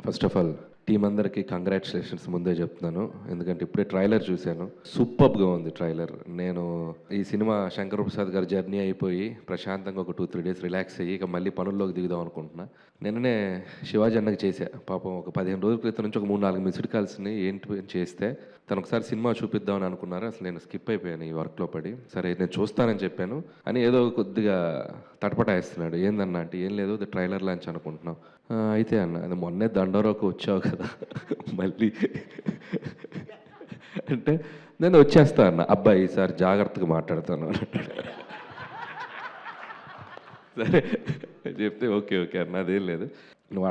First of all team అందరికీ congratulations ముందే చెప్తున్నాను. ఎందుకంటే ఇప్పుడే ట్రైలర్ చూశాను. సూపర్గా ఉంది ట్రైలర్. నేను ఈ సినిమా శంకర్ ప్రసాద్ గారి జర్నీ అయిపోయి ప్రశాంతంగా ఒక 2-3 డేస్ రిలాక్స్ అయ్యి ఇక మళ్ళీ పనుల్లోకి దిగుదాం అనుకుంటున్నా. నిన్ననే శివాజీ అన్నకి చేశా. పాపం ఒక 15 రోజుల క్రితం నుంచి ఒక 3-4 మిస్డ్ కాల్స్ని ఏంటి చేస్తే తను ఒకసారి సినిమా చూపిద్దామని అనుకున్నారు. అసలు నేను స్కిప్ అయిపోయాను ఈ వర్క్లో పడి. సరే నేను చూస్తానని చెప్పాను అని ఏదో కొద్దిగా తటపటాయిస్తున్నాడు. ఏందన్నా అంటే ఏం లేదు, ట్రైలర్ లాంచ్ అనుకుంటున్నాం. అయితే అన్న అది మొన్నే దండోరాకు వచ్చావు కదా మళ్ళీ అంటే నేను వచ్చేస్తా అన్న. అబ్బాయి ఈసారి జాగ్రత్తగా మాట్లాడతాను సరే చెప్తే ఓకే ఓకే అన్న అదేం లేదు, నువ్వు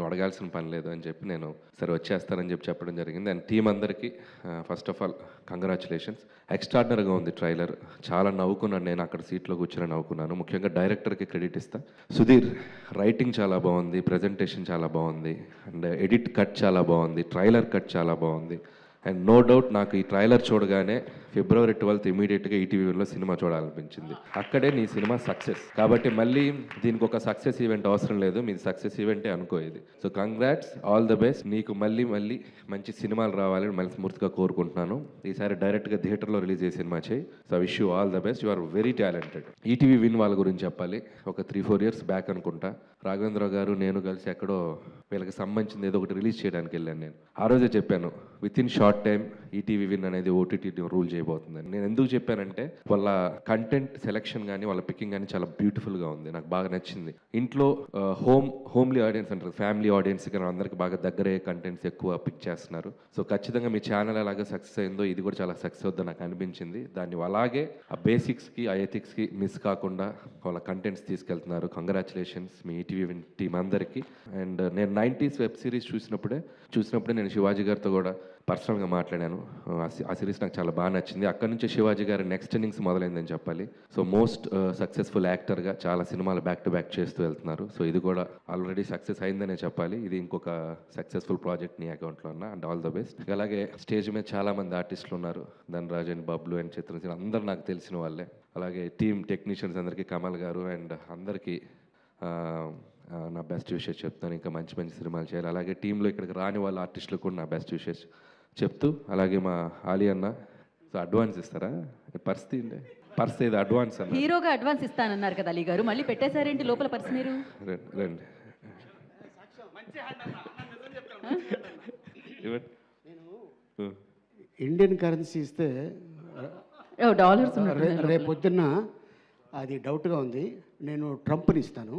అడగాల్సిన పని లేదు అని చెప్పి నేను సరే వచ్చేస్తానని చెప్పడం జరిగింది. అండ్ టీం అందరికీ ఫస్ట్ ఆఫ్ ఆల్ కంగ్రాచులేషన్స్. ఎక్స్ట్రాడినరీగా ఉంది ట్రైలర్. చాలా నవ్వుకున్నాను, నేను అక్కడ సీట్లో కూర్చొని నవ్వుకున్నాను. ముఖ్యంగా డైరెక్టర్కి క్రెడిట్ ఇస్తా. సుధీర్ రైటింగ్ చాలా బాగుంది, ప్రజెంటేషన్ చాలా బాగుంది, అండ్ ఎడిట్ కట్ చాలా బాగుంది, ట్రైలర్ కట్ చాలా బాగుంది. అండ్ నో డౌట్ నాకు ఈ ట్రైలర్ చూడగానే February 12th ఇమీడియట్గా ఈటీవీలో సినిమా చూడాలనిపించింది. అక్కడే నీ సినిమా సక్సెస్. కాబట్టి మళ్ళీ దీనికి ఒక సక్సెస్ ఈవెంట్ అవసరం లేదు, మీది సక్సెస్ ఈవెంటే అనుకో ఇది. So congrats, all the best. నీకు మళ్ళీ మంచి సినిమాలు రావాలని మనస్ఫూర్తిగా కోరుకుంటున్నాను. ఈసారి డైరెక్ట్గా థియేటర్లో రిలీజ్ చేసే సినిమా చేయి. So wish you all the best. You are very talented. ETV Win వాళ్ళ గురించి చెప్పాలి. ఒక 3-4 years బ్యాక్ అనుకుంటా రాఘవేంద్రరావు గారు నేను కలిసి ఎక్కడో వీళ్ళకి సంబంధించింది ఏదో ఒకటి రిలీజ్ చేయడానికి వెళ్ళాను. నేను ఆ రోజే చెప్పాను with in short time ETV win అనేది ఓటీటీ రూల్ చేయబోతుందని. నేను ఎందుకు చెప్పానంటే వాళ్ళ కంటెంట్ సెలెక్షన్ కానీ వాళ్ళ పికింగ్ కానీ చాలా బ్యూటిఫుల్గా ఉంది, నాకు బాగా నచ్చింది. ఇంట్లో హోమ్లీ ఆడియన్స్ అంటారు, ఫ్యామిలీ ఆడియన్స్ కానీ అందరికి బాగా దగ్గరే కంటెంట్స్ ఎక్కువ పిక్ చేస్తున్నారు. సో ఖచ్చితంగా మీ ఛానల్ ఎలాగ సక్సెస్ అయిందో ఇది కూడా చాలా సక్సెస్ అవుతుందని నాకు అనిపించింది. దాన్ని అలాగే ఆ బేసిక్స్కి ఆ ఎథిక్స్కి మిస్ కాకుండా వాళ్ళ కంటెంట్స్ తీసుకెళ్తున్నారు. కంగ్రాచులేషన్స్ మీ ఈటీవీ విన్ టీం అందరికీ. అండ్ నేను 90s వెబ్ సిరీస్ చూసినప్పుడే నేను శివాజీ గారితో కూడా పర్సనల్గా మాట్లాడాను. ఆ సిరీస్ నాకు చాలా బాగా నచ్చింది. అక్కడి నుంచి శివాజీ గారి నెక్స్ట్ ఇన్నింగ్స్ మొదలైందని చెప్పాలి. సో మోస్ట్ సక్సెస్ఫుల్ యాక్టర్గా చాలా సినిమాలు బ్యాక్ టు బ్యాక్ చేస్తూ వెళ్తున్నారు. సో ఇది కూడా ఆల్రెడీ సక్సెస్ అయిందనే చెప్పాలి. ఇది ఇంకొక సక్సెస్ఫుల్ ప్రాజెక్ట్ నీ అకౌంట్లో ఉన్న. And all the best. అలాగే స్టేజ్ మీద చాలామంది ఆర్టిస్టులు ఉన్నారు, ధనరాజ్ అండ్ బబ్లు అండ్ చిత్రసేన, అందరూ నాకు తెలిసిన వాళ్ళే. అలాగే టీమ్ టెక్నీషియన్స్ అందరికీ, కమల్ గారు అండ్ అందరికీ నా బెస్ట్ విషెస్ చెప్తాను. ఇంకా మంచి మంచి సినిమాలు చేయాలి. అలాగే టీంలో ఇక్కడికి రాని వాళ్ళ ఆర్టిస్టులకు కూడా నా బెస్ట్ విషెస్ చెప్తూ, అలాగే మా ఆలి అన్న సో అడ్వాన్స్ ఇస్తారా? పర్స్ ఇది అడ్వాన్స్ అన్న. హీరోగా అడ్వాన్స్ ఇస్తానన్నారు కదా అలీ గారు, మళ్ళీ పెట్టేశారేంటి లోపల పర్స్ మీరు? రండి ఇండియన్ కరెన్సీ ఇస్తే డాలర్స్ రేపు పొద్దున్న అది డౌట్గా ఉంది, నేను ట్రంప్ని ఇస్తాను.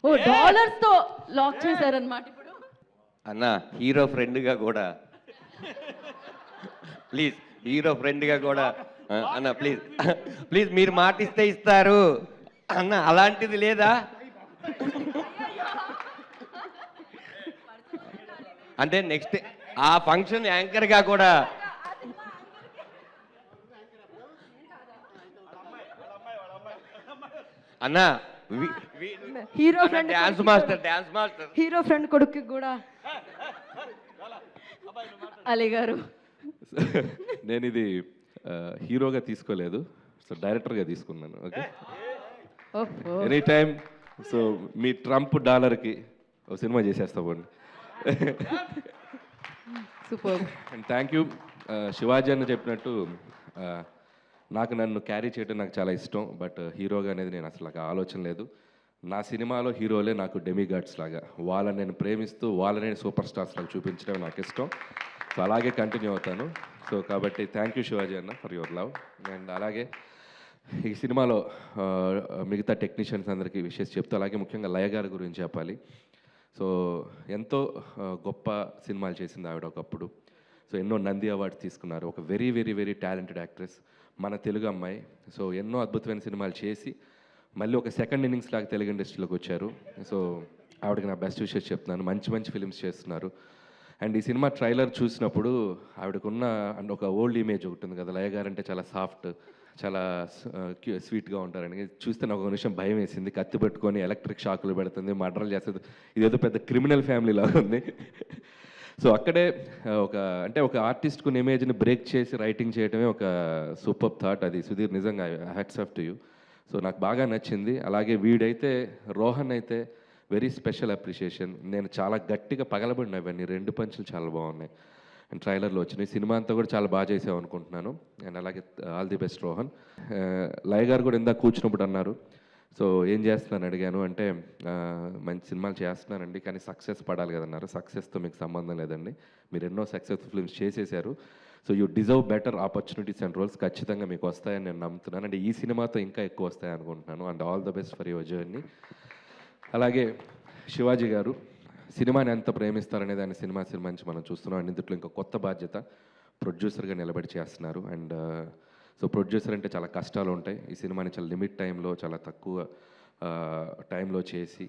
ఓ డాలర్స్ తో లాక్ చేశారన్నమాట. ఇప్పుడు అన్న హీరో ఫ్రెండ్గా కూడా ప్లీజ్, హీరో ఫ్రెండ్గా కూడా అన్న ప్లీజ్ మీరు మాట ఇస్తే ఇస్తారు అన్న, అలాంటిది లేదా? అంటే నెక్స్ట్ ఆ ఫంక్షన్ యాంకర్గా కూడా అన్న hero friend dance master hero friend కొడుకు కూడా అలీ గారు. నేను ఇది హీరోగా తీసుకోలేదు, సో డైరెక్టర్గా తీసుకున్నాను. Okay, any time. సో మీ ట్రంప్ డాలర్కి ఒక సినిమా చేసేస్తామండి. Super. And thank you. Shivaji అని చెప్పినట్టు నన్ను క్యారీ చేయడం నాకు చాలా ఇష్టం. బట్ హీరోగా అనేది నేను అసలు నాకు ఆలోచన లేదు. నా సినిమాలో హీరోలే నాకు డెమిగాడ్స్ లాగా, వాళ్ళని నేను ప్రేమిస్తూ వాళ్ళని సూపర్ స్టార్స్ లాగా చూపించడం నాకు ఇష్టం. సో అలాగే కంటిన్యూ అవుతాను. సో కాబట్టి థ్యాంక్ యూ శివాజీ అన్న ఫర్ యువర్ లవ్. అండ్ అలాగే ఈ సినిమాలో మిగతా టెక్నీషియన్స్ అందరికీ విషెస్ చెప్తూ, అలాగే ముఖ్యంగా లయ గారి గురించి చెప్పాలి. సో ఎంతో గొప్ప సినిమాలు చేసింది ఆవిడ ఒకప్పుడు. సో ఎన్నో నంది అవార్డ్స్ తీసుకున్నారు. ఒక very very very talented actress, మన తెలుగు అమ్మాయి. సో ఎన్నో అద్భుతమైన సినిమాలు చేసి మళ్ళీ ఒక సెకండ్ ఇన్నింగ్స్ లాగా తెలుగు ఇండస్ట్రీలోకి వచ్చారు. సో ఆవిడకి నా బెస్ట్ విషెస్ చెప్తున్నాను. మంచి మంచి ఫిల్మ్స్ చేస్తున్నారు. అండ్ ఈ సినిమా ట్రైలర్ చూసినప్పుడు ఆవిడకున్న అండ్ ఒక ఓల్డ్ ఇమేజ్ ఒకటి ఉంది కదా, లయ గారు అంటే చాలా సాఫ్ట్, చాలా స్వీట్గా ఉంటారని చూస్తే నాకు ఒక నిమిషం భయం వేసింది. కత్తి పెట్టుకొని ఎలక్ట్రిక్ షాకులు పెడుతుంది, మర్డర్లు చేస్తుంది, ఇదేదో పెద్ద క్రిమినల్ ఫ్యామిలీ లాగా ఉంది. సో అక్కడే ఒక ఆర్టిస్ట్కున్న ఇమేజ్ని బ్రేక్ చేసి రైటింగ్ చేయడమే ఒక సూపర్ థాట్. అది సుధీర్ నిజంగా hats off to you. So నాకు బాగా నచ్చింది. అలాగే వీడైతే రోహన్ అయితే వెరీ స్పెషల్ అప్రిషియేషన్. నేను చాలా గట్టిగా పగలబడిన అవన్నీ 2 పంచులు చాలా బాగున్నాయి అండ్ ట్రైలర్లో వచ్చినాయి. సినిమా అంతా కూడా చాలా బాగా చేసావు అనుకుంటున్నాను. అండ్ అలాగే ఆల్ ది బెస్ట్ రోహన్. లయ గారు కూడా ఇందాక కూర్చున్నప్పుడు అన్నారు, సో ఏం చేస్తున్నాను అడిగాను అంటే మంచి సినిమాలు చేస్తున్నానండి కానీ సక్సెస్ పడాలి కదన్నారు. సక్సెస్తో మీకు సంబంధం లేదండి, మీరు ఎన్నో సక్సెస్ఫుల్ ఫిల్మ్స్ చేసేసారు. So you deserve better opportunities and roles. ఖచ్చితంగా మీకు వస్తాయని నేను నమ్ముతున్నాను. అంటే ఈ సినిమాతో ఇంకా ఎక్కువ వస్తాయి అనుకుంటున్నాను. And all the best for your journey. అలాగే శివాజీ గారు సినిమాని ఎంత ప్రేమిస్తారనేది ఆయన సినిమా నుంచి మనం చూస్తున్నాం. అండ్ ఇందులో ఇంకా కొత్త బాధ్యత ప్రొడ్యూసర్గా నిలబడి చేస్తున్నారు. అండ్ సో ప్రొడ్యూసర్ అంటే చాలా కష్టాలు ఉంటాయి. ఈ సినిమాని చాలా లిమిట్ టైంలో చాలా తక్కువ టైంలో చేసి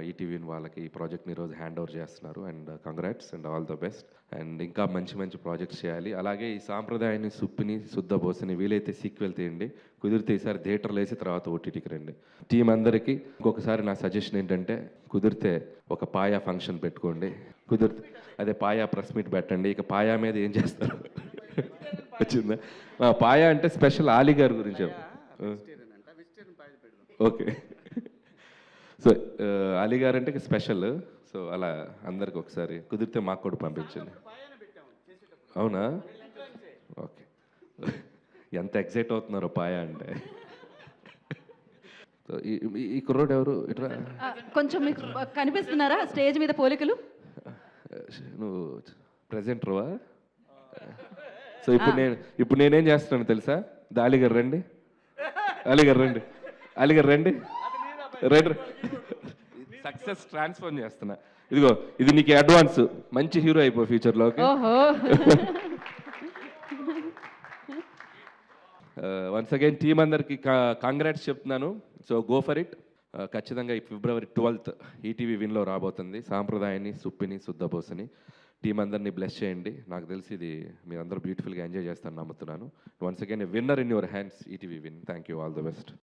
ఈటీవీ వాళ్ళకి ఈ ప్రాజెక్ట్ని ఈరోజు హ్యాండ్ ఓవర్ చేస్తున్నారు. And congrats and all the best. And ఇంకా మంచి మంచి ప్రాజెక్ట్స్ చేయాలి. అలాగే ఈ సాంప్రదాయాన్ని సుప్పిని శుద్ధబోసని వీలైతే సీక్వెల్ తీయండి, కుదిరితే ఈసారి థియేటర్లో వేసి తర్వాత ఓటీటీకి రండి. టీం అందరికీ ఇంకొకసారి నా సజెషన్ ఏంటంటే కుదిరితే ఒక పాయా ఫంక్షన్ పెట్టుకోండి, కుదిరితే అదే పాయా ప్రెస్ మీట్ పెట్టండి. ఇక పాయా మీద ఏం చేస్తారు వచ్చిందా? పాయా అంటే స్పెషల్ ఆలీ గారి గురించి. ఓకే, సో అలీ గారు అంటే స్పెషల్. సో అలా అందరికి ఒకసారి కుదిరితే మాకు కూడా పంపించండి. అవునా? ఓకే, ఎంత ఎగ్జైట్ అవుతున్నారో పాయా అంటే. సో ఈ కుర్రోడు ఎవరు? ఇట్రా కొంచెం మీకు కనిపిస్తున్నారా స్టేజ్ మీద పోలికలు? నువ్వు ప్రెజెంటర్వా? సో ఇప్పుడు నేనేం చేస్తున్నాను తెలుసా? అలీగారు రండి, అలీగారు రండి, అలీగారు రండి, రండి. సక్సెస్ ట్రాన్స్ఫర్ చేస్తున్నా. ఇదిగో ఇది నీకు అడ్వాన్స్. మంచి హీరో అయిపో ఫ్యూచర్లో. ఓకే, ఓహో. వన్స్ అగైన్ టీం అందరికి కాంగ్రాట్స్ చెప్తున్నాను. So go for it. ఖచ్చితంగా ఈ February 12th ఈటీవీ విన్లో రాబోతుంది సాంప్రదాయాన్ని సుప్పిని శుద్ధబోసని. టీం అందరినీ బ్లెస్ చేయండి. నాకు తెలిసి ఇది మీరందరూ బ్యూటిఫుల్గా ఎంజాయ్ చేస్తారని నమ్ముతున్నాను. Once again winner in your hands ETV win. Thank you, all the best.